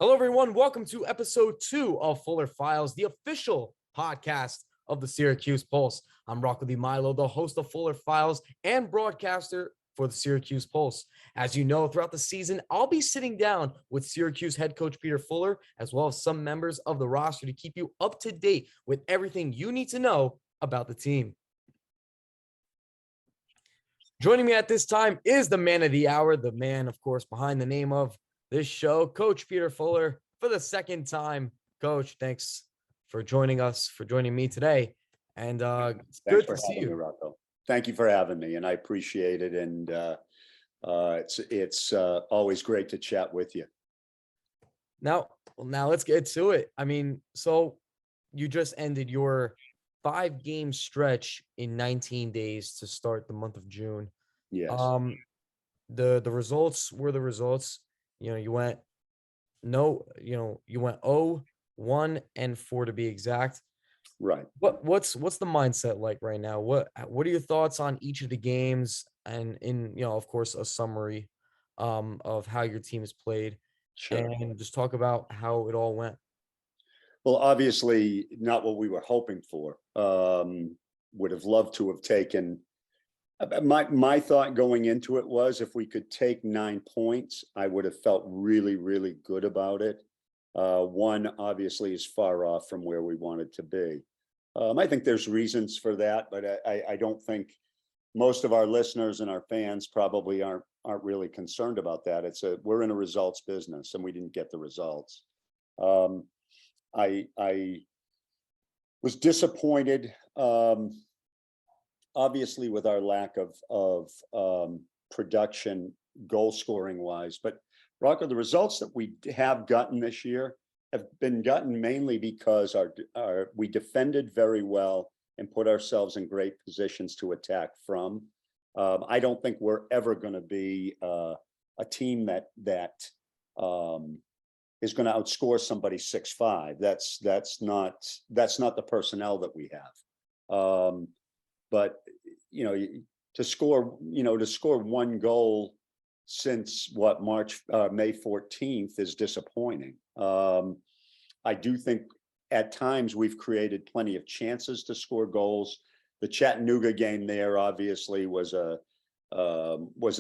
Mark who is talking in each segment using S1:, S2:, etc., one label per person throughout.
S1: Hello, everyone. Welcome to episode 2 of Fuller Files, the official podcast of the Syracuse Pulse. I'm Rocco Milo, the host of Fuller Files and broadcaster for the Syracuse Pulse. As you know, throughout the season, I'll be sitting down with Syracuse head coach Peter Fuller, as well as some members of the roster to keep you up to date with everything you need to know about the team. Joining me at this time is the man of the hour, the man, of course, behind the name of this show, Coach Peter Fuller, for the second time. Coach, thanks for joining us, for joining me today. And it's good to see you.
S2: Rocco. Thank you for having me, and I appreciate it. And it's always great to chat with you.
S1: Now let's get to it. I mean, so you just ended your 5-game stretch in 19 days to start the month of June.
S2: Yes.
S1: The results were the results. You went 0, 1, and 4 to be exact.
S2: Right.
S1: What's the mindset like right now? What are your thoughts on each of the games, and of course, a summary of how your team has played,
S2: Sure.
S1: and just talk about how it all went.
S2: Well, obviously not what we were hoping for. Would have loved to have taken. My thought going into it was, if we could take 9 points, I would have felt really, really good about it. 1 obviously is far off from where we wanted to be. I think there's reasons for that, but I don't think most of our listeners and our fans probably aren't really concerned about that. We're in a results business, and we didn't get the results. I was disappointed. Obviously, with our lack of production, goal scoring wise, but Rocco, the results that we have gotten this year have been gotten mainly because we defended very well and put ourselves in great positions to attack from. I don't think we're ever going to be a team that is going to outscore somebody 6-5. That's not the personnel that we have. But to score 1 goal since May 14th is disappointing. I do think at times we've created plenty of chances to score goals. The Chattanooga game there obviously was an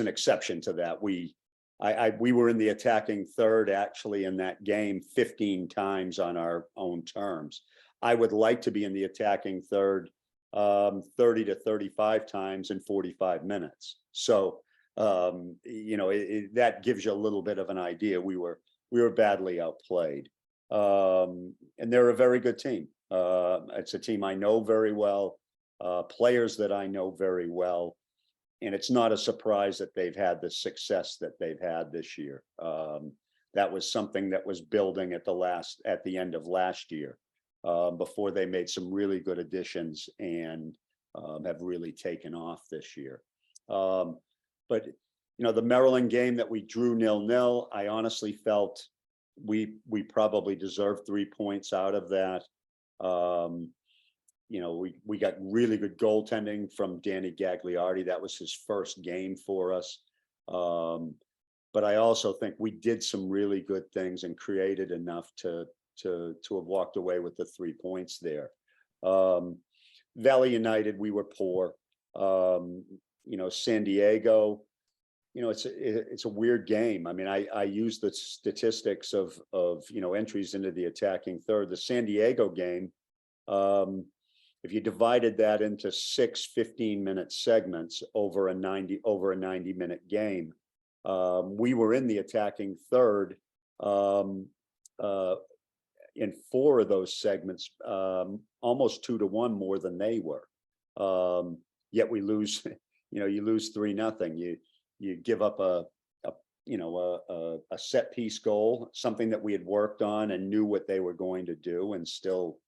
S2: exception to that. We were in the attacking third actually in that game 15 times on our own terms. I would like to be in the attacking third 30 to 35 times in 45 minutes. So that gives you a little bit of an idea. We were badly outplayed, and they're a very good team. It's a team I know very well, players that I know very well, and it's not a surprise that they've had the success that they've had this year. That was something that was building at the end of last year, before they made some really good additions and have really taken off this year. But the Maryland game that we drew 0-0, I honestly felt we probably deserved 3 points out of that. We got really good goaltending from Danny Gagliardi. That was his first game for us. But I also think we did some really good things and created enough to have walked away with the 3 points there. Valley United, we were poor. San Diego, it's a weird game. I mean, I use the statistics of entries into the attacking third. The San Diego game, if you divided that into 6 15-minute segments over a 90-minute game, we were in the attacking third in 4 of those segments, almost 2-1 more than they were. Yet we lose. You lose 3-0. You give up a set piece goal, something that we had worked on and knew what they were going to do, and still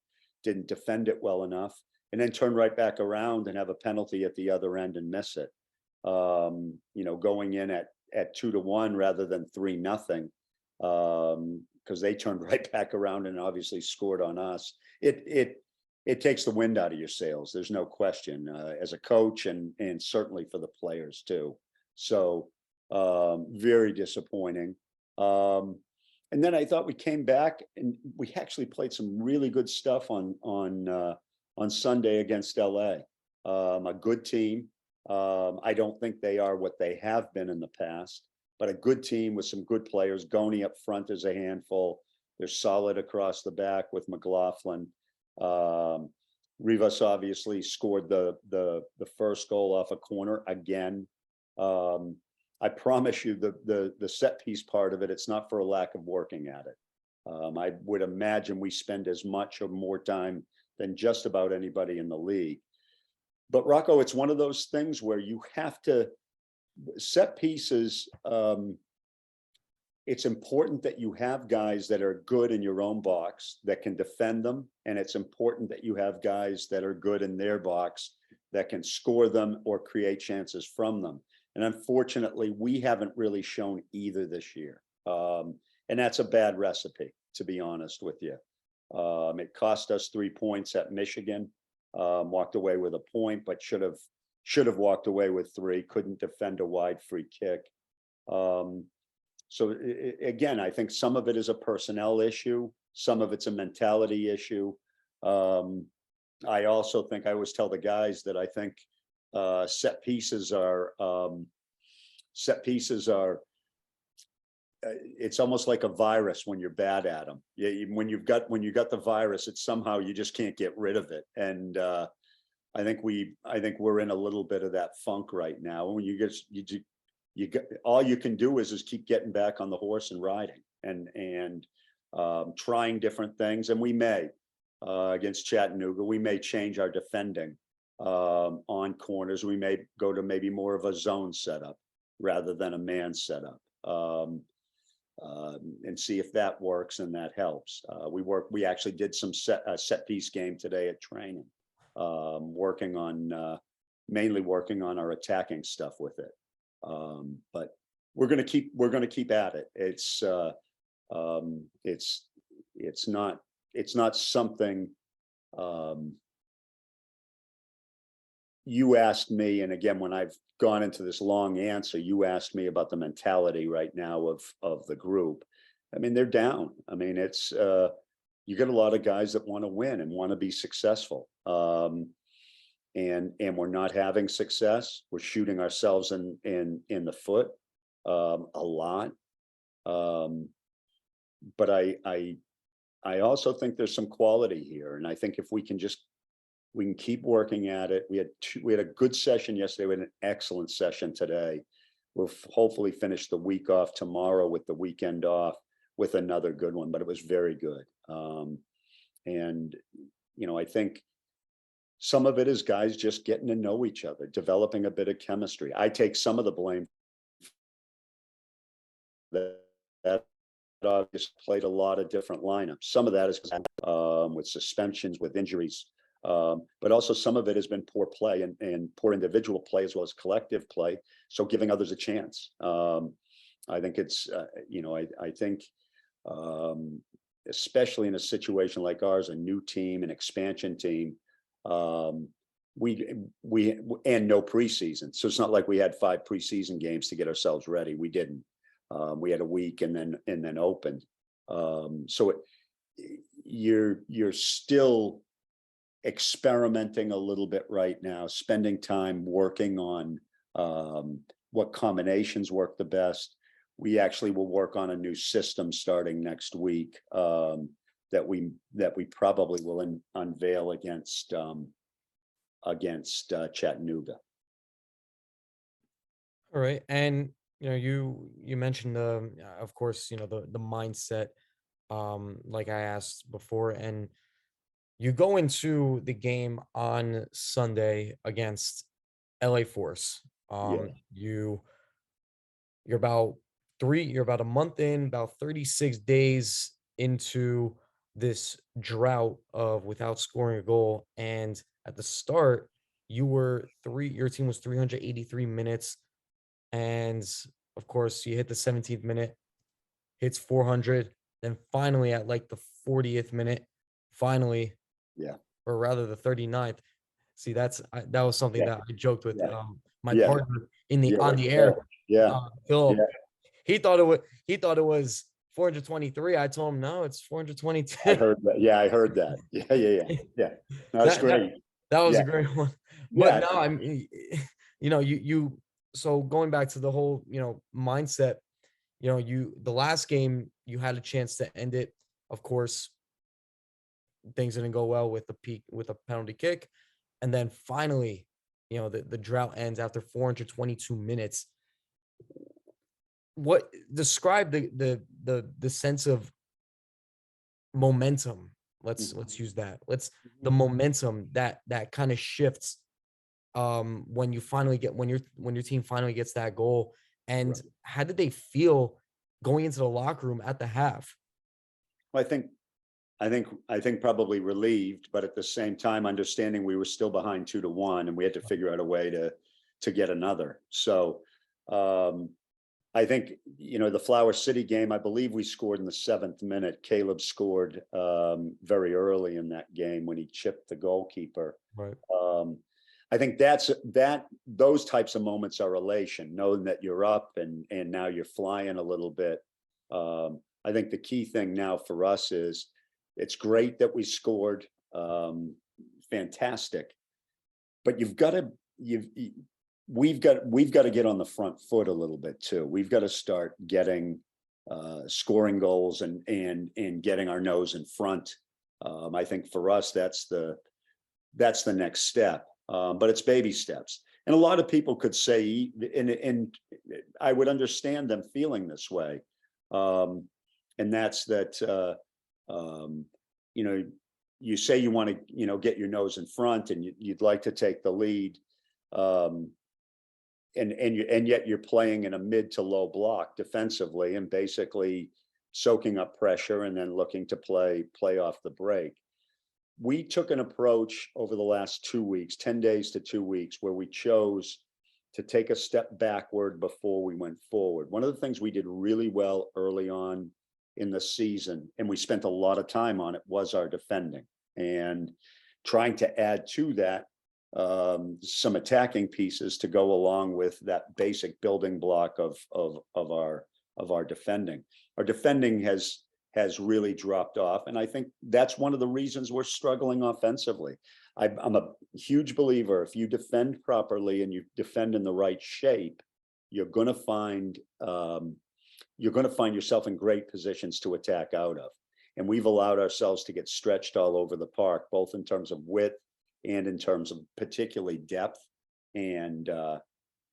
S2: didn't defend it well enough, and then turn right back around and have a penalty at the other end and miss it. Going in at 2-1 rather than 3-0, because they turned right back around and obviously scored on us. It takes the wind out of your sails. There's no question, as a coach and certainly for the players too. So very disappointing. And then I thought we came back and we actually played some really good stuff on Sunday against LA. A good team. I don't think they are what they have been in the past, but a good team with some good players. Goni up front is a handful. They're solid across the back with McLaughlin. Rivas obviously scored the first goal off a corner again. I promise you the set piece part of it, it's not for a lack of working at it. I would imagine we spend as much or more time than just about anybody in the league. But Rocco, it's one of those things where you have to set pieces. It's important that you have guys that are good in your own box that can defend them. And it's important that you have guys that are good in their box that can score them or create chances from them. And unfortunately, we haven't really shown either this year. And that's a bad recipe, to be honest with you. It cost us 3 points at Michigan, walked away with a point, but should have walked away with 3, couldn't defend a wide free kick. So again, I think some of it is a personnel issue. Some of it's a mentality issue. I also think I always tell the guys that I think set pieces are it's almost like a virus when you're bad at them. When you got the virus, it's somehow you just can't get rid of it. And I think we're in a little bit of that funk right now. When you get all you can do is keep getting back on the horse and riding and trying different things. And we may against Chattanooga, we may change our defending on corners. We may go to maybe more of a zone setup rather than a man setup. And see if that works and that helps. We actually did some set piece game today at training, mainly working on our attacking stuff with it. But we're going to keep at it. It's not something you asked me, and again, when I've gone into this long answer, you asked me about the mentality right now of the group. I mean, they're down. I mean, it's you get a lot of guys that want to win and want to be successful. And we're not having success. We're shooting ourselves in the foot a lot. But I also think there's some quality here, and I think if we can keep working at it. We had a good session yesterday. We had an excellent session today. We'll hopefully finish the week off tomorrow with the weekend off with another good one, but it was very good. And, I think some of it is guys just getting to know each other, developing a bit of chemistry. I take some of the blame that obviously played a lot of different lineups. Some of that is with suspensions, with injuries. But also some of it has been poor play and poor individual play as well as collective play. So giving others a chance. I think it's, I think especially in a situation like ours, a new team, an expansion team, we and no preseason. So it's not like we had 5 preseason games to get ourselves ready. We didn't. We had a week and then opened. So you're still experimenting a little bit right now, spending time working on what combinations work the best. We actually will work on a new system starting next week that we probably will unveil against Chattanooga.
S1: All right, and you mentioned of course, the mindset, like I asked before, and you go into the game on Sunday against LA Force.
S2: Yeah.
S1: You're about a month in, about 36 days into this drought of without scoring a goal. And at the start, your team was 383 minutes. And of course, you hit the 17th minute, hits 400. Then finally, at like the 40th minute, finally,
S2: Yeah.
S1: or rather the 39th. See, that was something that I joked with my
S2: Yeah.
S1: partner on the
S2: Yeah.
S1: air.
S2: Yeah.
S1: Phil,
S2: Yeah.
S1: he thought it was 423. I told him, no, it's
S2: I
S1: 422.
S2: heard that. Yeah, I heard that. Yeah. No, that's
S1: That that
S2: great.
S1: that was
S2: Yeah,
S1: a great one. But
S2: yeah.
S1: no, I'm so going back to the whole, mindset, the last game you had a chance to end it. Of course, things didn't go well with a penalty kick. And then finally, the drought ends after 422 minutes. What describe the sense of momentum? Let's use that. The momentum that kind of shifts when you finally get when your team finally gets that goal. And
S2: Right.
S1: how did they feel going into the locker room at the half?
S2: Well, I think probably relieved, but at the same time, understanding we were still behind 2-1 and we had to figure out a way to get another. So I think, the Flower City game, I believe we scored in the 7th minute. Caleb scored very early in that game when he chipped the goalkeeper.
S1: Right.
S2: I think those types of moments are elation, knowing that you're up and now you're flying a little bit. I think the key thing now for us is it's great that we scored, fantastic, but we've got to get on the front foot a little bit too. We've got to start getting scoring goals and getting our nose in front. I think for us that's the next step, but it's baby steps. And a lot of people could say, and I would understand them feeling this way, and that's that. You say you want to, get your nose in front and you'd like to take the lead. And yet you're playing in a mid to low block defensively and basically soaking up pressure and then looking to play off the break. We took an approach over the last 2 weeks, 10 days to 2 weeks, where we chose to take a step backward before we went forward. One of the things we did really well early on in the season, and we spent a lot of time on it, was our defending, and trying to add to that some attacking pieces to go along with that basic building block of our defending. Our defending has really dropped off, and I think that's one of the reasons we're struggling offensively. I'm a huge believer, if you defend properly and you defend in the right shape, you're going to find yourself in great positions to attack out of. And we've allowed ourselves to get stretched all over the park, both in terms of width and in terms of particularly depth, and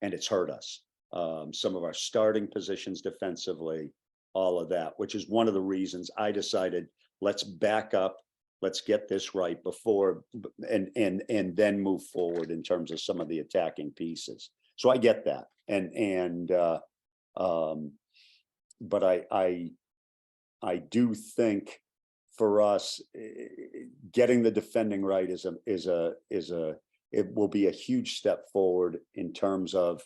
S2: it's hurt us. Some of our starting positions defensively, all of that, which is one of the reasons I decided, let's back up, let's get this right before and then move forward in terms of some of the attacking pieces. So I get that, but I do think for us, getting the defending right it will be a huge step forward in terms of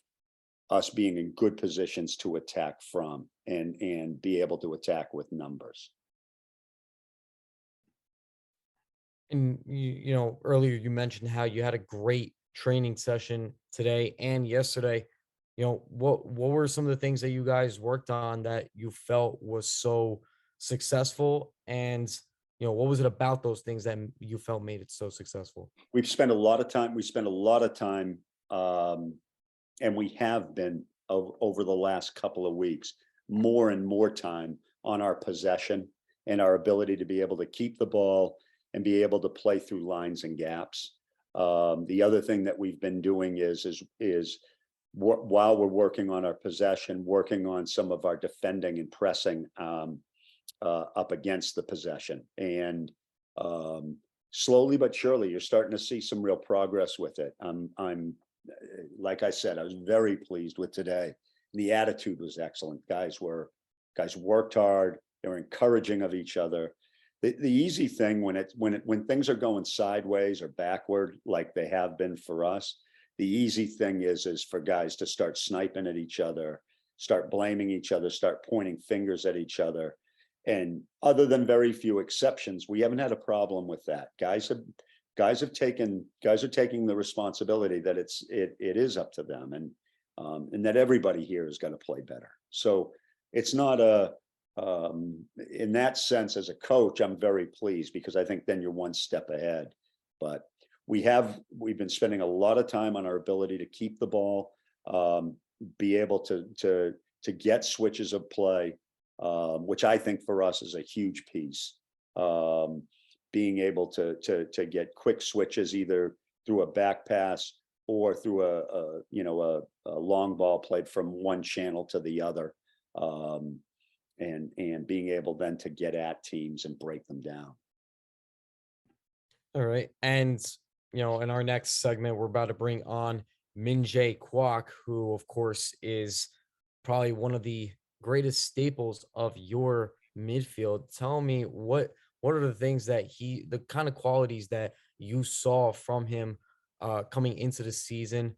S2: us being in good positions to attack from and be able to attack with numbers.
S1: And earlier you mentioned how you had a great training session today and yesterday. What were some of the things that you guys worked on that you felt was so successful? And what was it about those things that you felt made it so successful?
S2: We spent a lot of time, and we have been over the last couple of weeks, more and more time on our possession and our ability to be able to keep the ball and be able to play through lines and gaps. The other thing that we've been doing is while we're working on our possession, working on some of our defending and pressing up against the possession. And slowly but surely, you're starting to see some real progress with it. I'm like I said, I was very pleased with today. The attitude was excellent. Guys worked hard. They were encouraging of each other. The easy thing when things are going sideways or backward, like they have been for us, the easy thing is for guys to start sniping at each other, start blaming each other, start pointing fingers at each other. And other than very few exceptions, we haven't had a problem with that. Guys are taking the responsibility that it is up to them, and that everybody here is going to play better. So it's not In that sense, as a coach, I'm very pleased because I think then you're one step ahead. But we've been spending a lot of time on our ability to keep the ball, be able to get switches of play, which I think for us is a huge piece. Being able to get quick switches either through a back pass or through a long ball played from one channel to the other. And being able then to get at teams and break them down.
S1: All right. And, in our next segment, we're about to bring on Minjae Kwak, who, of course, is probably one of the greatest staples of your midfield. Tell me what are the things that the kind of qualities that you saw from him coming into the season?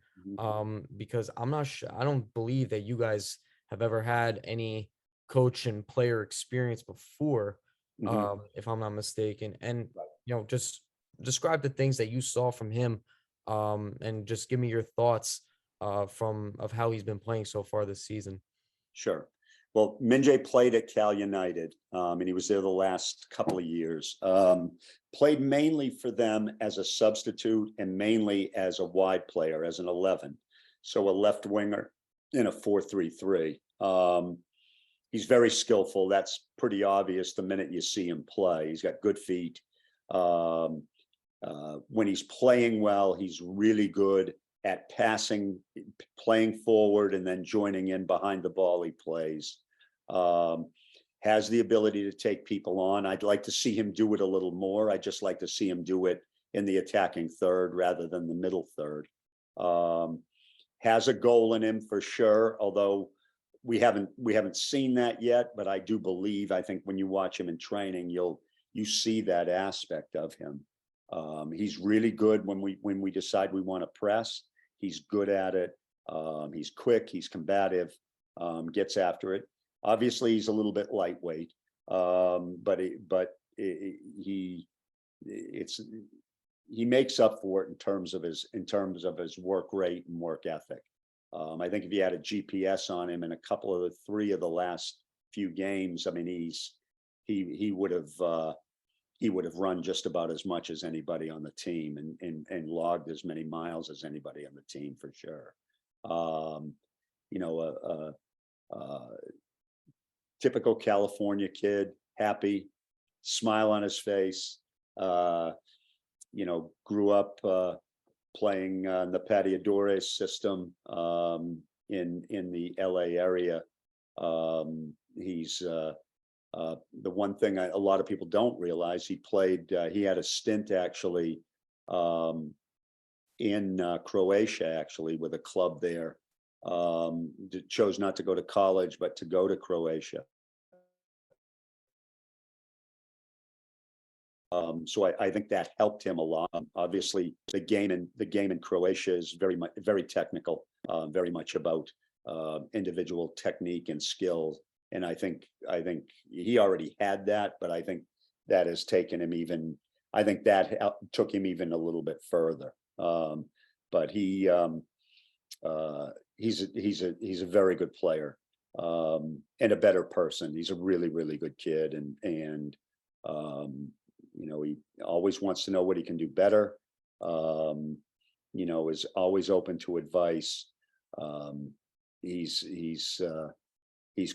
S1: Because I'm not sure, I don't believe that you guys have ever had any coach and player experience before, if I'm not mistaken. And, just describe the things that you saw from him, and just give me your thoughts of how he's been playing so far this season.
S2: Sure. Well, Minjae played at Cal United, and he was there the last couple of years. Played mainly for them as a substitute and mainly as a wide player, as an 11. So a left winger in a 4-3-3. He's very skillful. That's pretty obvious the minute you see him play. He's got good feet. When he's playing well, he's really good at passing, playing forward, and then joining in behind the ball he plays. Has the ability to take people on. I'd like to see him do it a little more. I'd just like to see him do it in the attacking third rather than the middle third. Has a goal in him for sure, although we haven't seen that yet, but I do believe, I think when you watch him in training, you see that aspect of him. He's really good when we decide we want to press. He's good at it. He's quick, he's combative, gets after it. Obviously he's a little bit lightweight, but he makes up for it in terms of his work rate and work ethic. I think if you had a GPS on him in a couple of the three of the last few games, I mean, he would have run just about as much as anybody on the team and logged as many miles as anybody on the team for sure. Typical California kid, happy, smile on his face. Grew up playing the Padiadores system in the LA area. He's the one thing a lot of people don't realize, he had a stint actually in Croatia, actually, with a club there. Chose not to go to college, but to go to Croatia. So I think that helped him a lot. Obviously, the game in Croatia is very technical, very much about individual technique and skill. And I think he already had that, but I think that has taken him took him even a little bit further. But he's a very good player, and a better person. He's a really, really good kid, and he always wants to know what he can do better. Is always open to advice. He's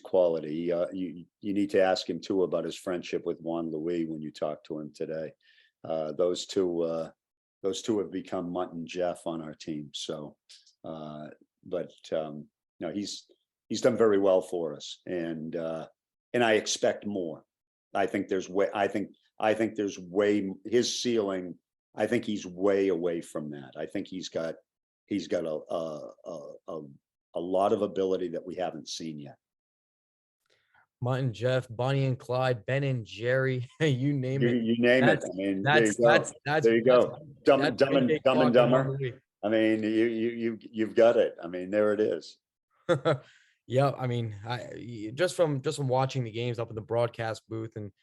S2: quality. You need to ask him too about his friendship with Juan Louis when you talk to him today. Those two have become Mutt and Jeff on our team. So, he's done very well for us, and I expect more. I think there's his ceiling. I think he's way away from that. I think he's got a lot of ability that we haven't seen yet.
S1: Mutt and Jeff, Bonnie and Clyde, Ben and Jerry, you name it.
S2: You name it. I mean, there you go. Dumb and Dumber. I mean, you've got it. I mean, there it is.
S1: Yeah, I mean, just from watching the games up in the broadcast booth, and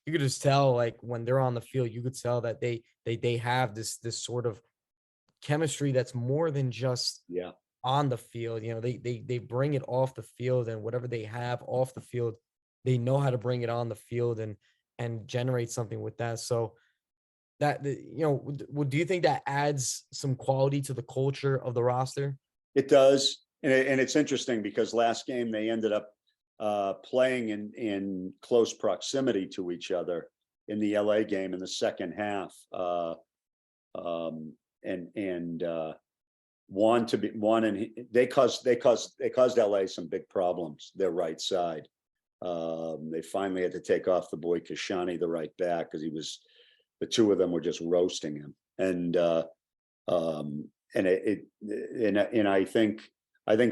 S1: you could just tell, like, when they're on the field, you could tell that they have this sort of chemistry that's more than just on the field. They bring it off the field, and whatever they have off the field, they know how to bring it on the field and generate something with that. So do you think that adds some quality to the culture of the roster?
S2: It does, and it's interesting because last game they ended up playing in close proximity to each other in the LA game in the second half, and won, and they caused LA some big problems. Their right side. They finally had to take off the boy Kashani, the right back, because the two of them were just roasting him. And I think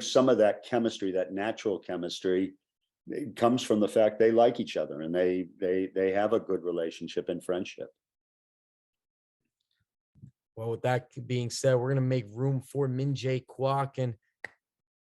S2: some of that chemistry, that natural chemistry, it comes from the fact they like each other and they have a good relationship and friendship.
S1: Well, with that being said, we're gonna make room for Minjae, Kwak, and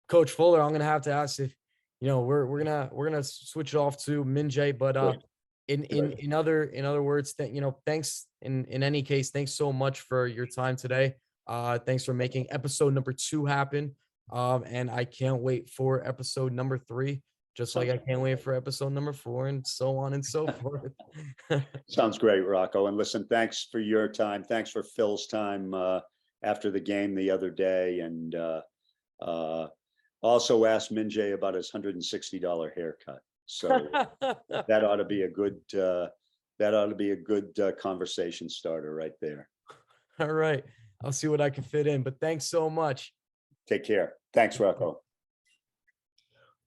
S1: Coach Fuller. I'm gonna have to ask if we're gonna switch it off to Minjae, but
S2: Good.
S1: in other words, that thanks in any case, thanks so much for your time today. Thanks for making episode number 2 happen. And I can't wait for episode number 3, just like I can't wait for episode number 4, and so on and so forth.
S2: Sounds great, Rocco. And listen, thanks for your time. Thanks for Phil's time after the game the other day. And also asked Minjae about his $160 haircut. So that ought to be a good conversation starter right there.
S1: All right. I'll see what I can fit in, but thanks so much.
S2: Take care. Thanks, Rocco.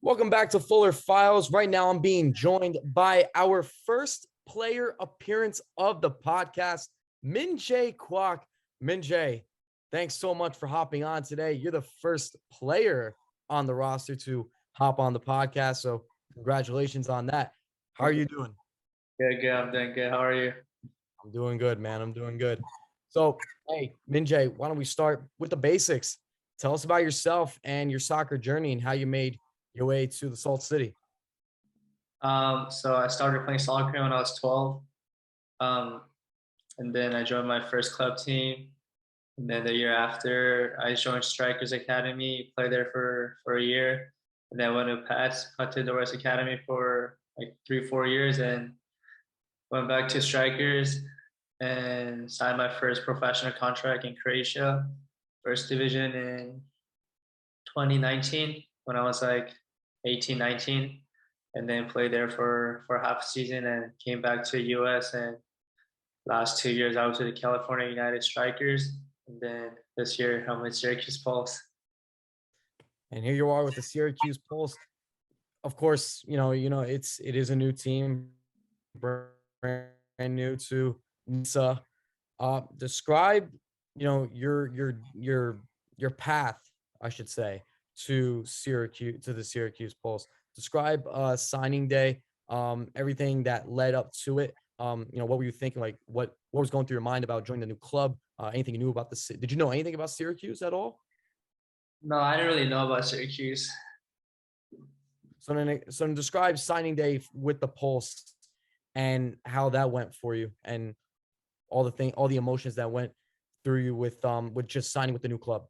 S1: Welcome back to Fuller Files. Right now, I'm being joined by our first player appearance of the podcast, Minjae Kwak. Minjae, thanks so much for hopping on today. You're the first player on the roster to hop on the podcast, so congratulations on that. How are you doing?
S3: Good. I'm doing good. How are you?
S1: I'm doing good, man. I'm doing good. So, hey, Minjae, why don't we start with the basics? Tell us about yourself and your soccer journey and how you made your way to the Salt City.
S3: So I started playing soccer when I was 12. And then I joined my first club team. And then the year after, I joined Strikers Academy, played there for a year. And then went to Patti the West Academy for like 3-4 years, and went back to Strikers and signed my first professional contract in Croatia, first division in 2019 when I was like 18, 19, and then played there for half a season and came back to US. And last 2 years I was with the California United Strikers, and then this year I'm with Syracuse Pulse.
S1: And here you are with the Syracuse Pulse. Of course, it is a new team, brand new to NISA. Describe, your path, I should say, to the Syracuse Pulse. Describe signing day, everything that led up to it. What were you thinking? Like, what was going through your mind about joining the new club? Anything you knew about did you know anything about Syracuse at all?
S3: No, I didn't really know about Syracuse.
S1: So describe signing day with the Pulse and how that went for you, and all the emotions that went through you with just signing with the new club.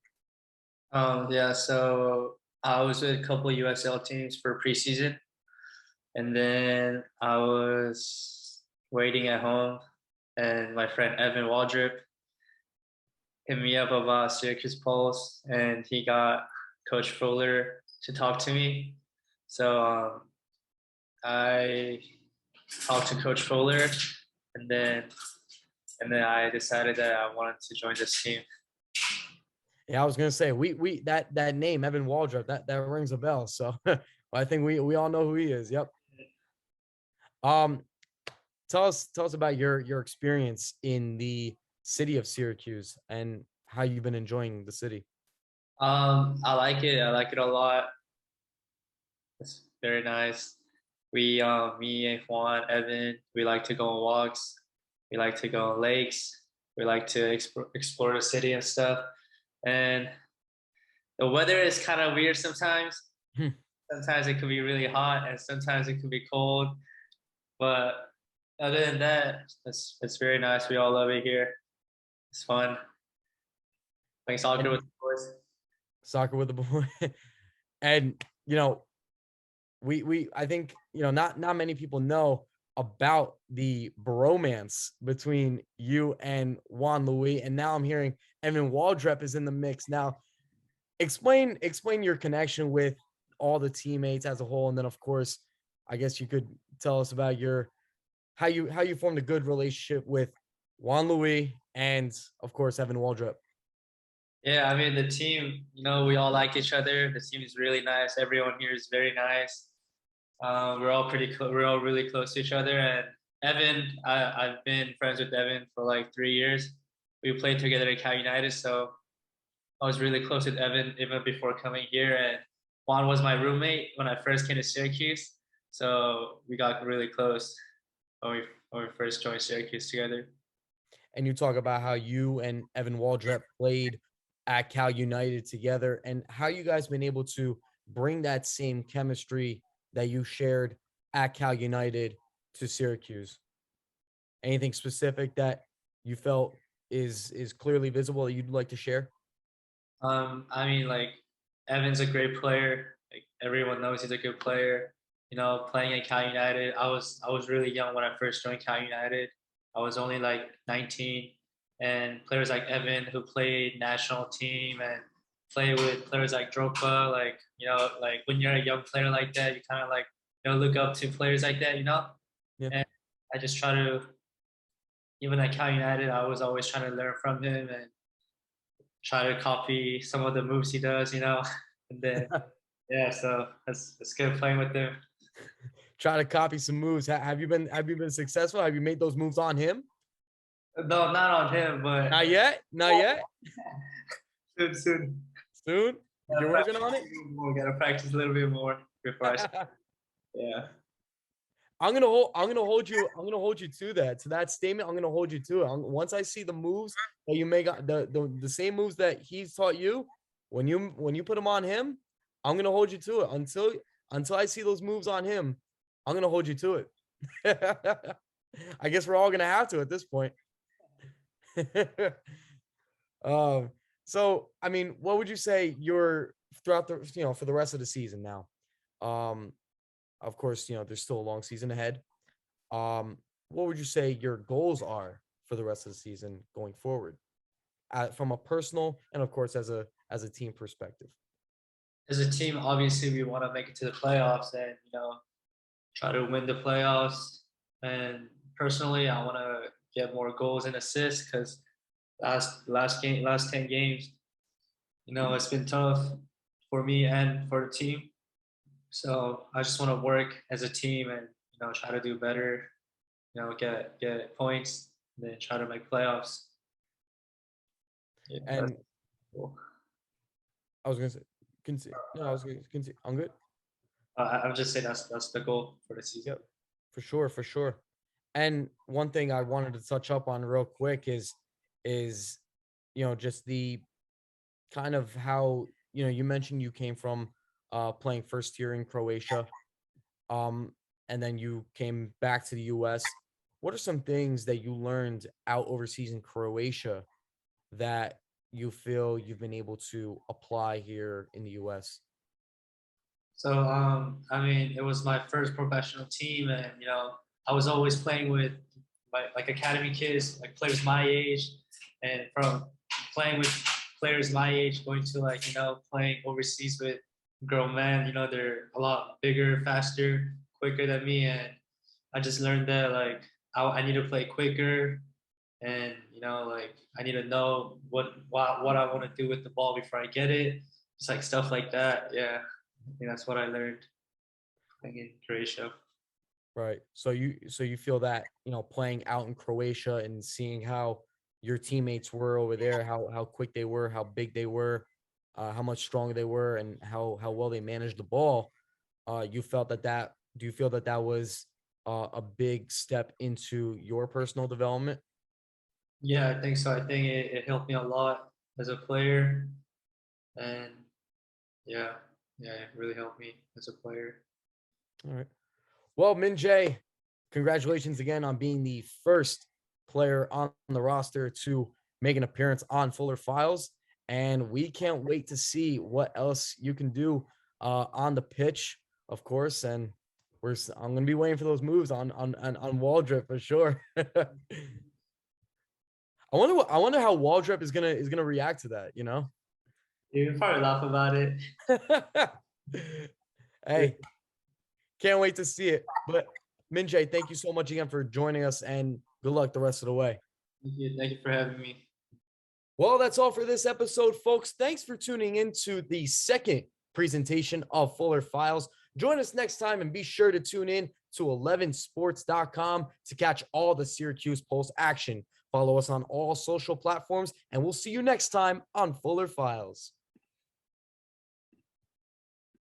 S3: Yeah, so I was with a couple of USL teams for preseason, and then I was waiting at home, and my friend Evan Waldrop hit me up about Syracuse Pulse, and he got Coach Fuller to talk to me. So I talked to Coach Fuller, and then I decided that I wanted to join this team.
S1: Yeah, I was gonna say we that name Evan Waldrop, that rings a bell. So I think we all know who he is. Yep. Tell us about your experience in the city of Syracuse and how you've been enjoying the city.
S3: I like it. I like it a lot. It's very nice. We, me and Juan, Evan, we like to go on walks. We like to go on lakes. We like to explore the city and stuff. And the weather is kind of weird sometimes. Sometimes it could be really hot, and sometimes it could be cold. But other than that, it's very nice. We all love it here. It's fun. Playing soccer with the boys.
S1: Soccer with the boy. And I think, not many people know about the bromance between you and Juan Louis, and now I'm hearing Evan Waldrep is in the mix. Now, explain your connection with all the teammates as a whole, and then of course, I guess you could tell us about your how you formed a good relationship with Juan Louis and of course Evan Waldrep.
S3: Yeah, I mean the team, we all like each other. The team is really nice. Everyone here is very nice. We're all pretty close. We're all really close to each other. And Evan, I've been friends with Evan for like 3 years. We played together at Cal United, so I was really close with Evan even before coming here. And Juan was my roommate when I first came to Syracuse, so we got really close when we first joined Syracuse together.
S1: And you talk about how you and Evan Waldrep played at Cal United together and how you guys been able to bring that same chemistry that you shared at Cal United to Syracuse. Anything specific that you felt is clearly visible that you'd like to share?
S3: I mean, like Evan's a great player. Like everyone knows he's a good player. Playing at Cal United, I was really young when I first joined Cal United. I was only like 19, and players like Evan who played national team and play with players like Drogba, like when you're a young player like that, you kind of like look up to players like that.
S1: Yeah.
S3: And I just try to, even at Cal United, I was always trying to learn from him and try to copy some of the moves he does. And then yeah, so it's good playing with him.
S1: Try to copy some moves. Have you been successful? Have you made those moves on him?
S3: No, not on him, but
S1: Not yet. Not yet.
S3: soon, soon.
S1: Soon. You're working on it.
S3: Gotta practice a little bit more before I start. Yeah.
S1: I'm gonna hold you to that statement. I'm gonna hold you to it. Once I see the moves that you make, the same moves that he's taught you, when you put them on him, I'm gonna hold you to it until I see those moves on him. I'm gonna hold you to it. I guess we're all gonna have to at this point. um, so I mean, what would you say your throughout the for the rest of the season now? Um, of course, there's still a long season ahead. What would you say your goals are for the rest of the season going forward, from a personal and of course as a team perspective?
S3: As a team, obviously we want to make it to the playoffs and try to win the playoffs. And personally, I want to get more goals and assists because last 10 games, it's been tough for me and for the team. So I just want to work as a team and try to do better. Get points, and then try to make playoffs. Yeah,
S1: And
S3: cool.
S1: I was gonna say, no, I was gonna continue. I'm good.
S3: I would just say that's the goal for the season.
S1: Yep, for sure, for sure. And one thing I wanted to touch up on real quick is just the kind of how you mentioned you came from playing first year in Croatia, um, and then you came back to the U.S. What are some things that you learned out overseas in Croatia that you feel you've been able to apply here in the U.S.?
S3: So I mean, it was my first professional team, and I was always playing with my like academy kids, like players my age, and from playing with players my age, going to playing overseas with grown men. They're a lot bigger, faster, quicker than me, and I just learned that I need to play quicker, and like I need to know what I want to do with the ball before I get it. Just like stuff like that. Yeah, I think that's what I learned playing in Croatia.
S1: Right. So you feel that, playing out in Croatia and seeing how your teammates were over there, how quick they were, how big they were, how much stronger they were, and how well they managed the ball. You felt that do you feel that that was a big step into your personal development?
S3: Yeah, I think so. I think it helped me a lot as a player, and yeah, yeah, it really helped me as a player.
S1: All right. Well, Minjae, congratulations again on being the first player on the roster to make an appearance on Fuller Files. And we can't wait to see what else you can do on the pitch. of course, and I'm gonna be waiting for those moves on Waldrop for sure. I wonder how Waldrop is gonna react to that. You know.
S3: You can probably laugh about it.
S1: Hey, can't wait to see it. But Minjae, thank you so much again for joining us, and good luck the rest of the way.
S3: Thank you for having me.
S1: Well, that's all for this episode, folks. Thanks for tuning into the second presentation of Fuller Files. Join us next time and be sure to tune in to 11sports.com to catch all the Syracuse Pulse action. Follow us on all social platforms, and we'll see you next time on Fuller Files.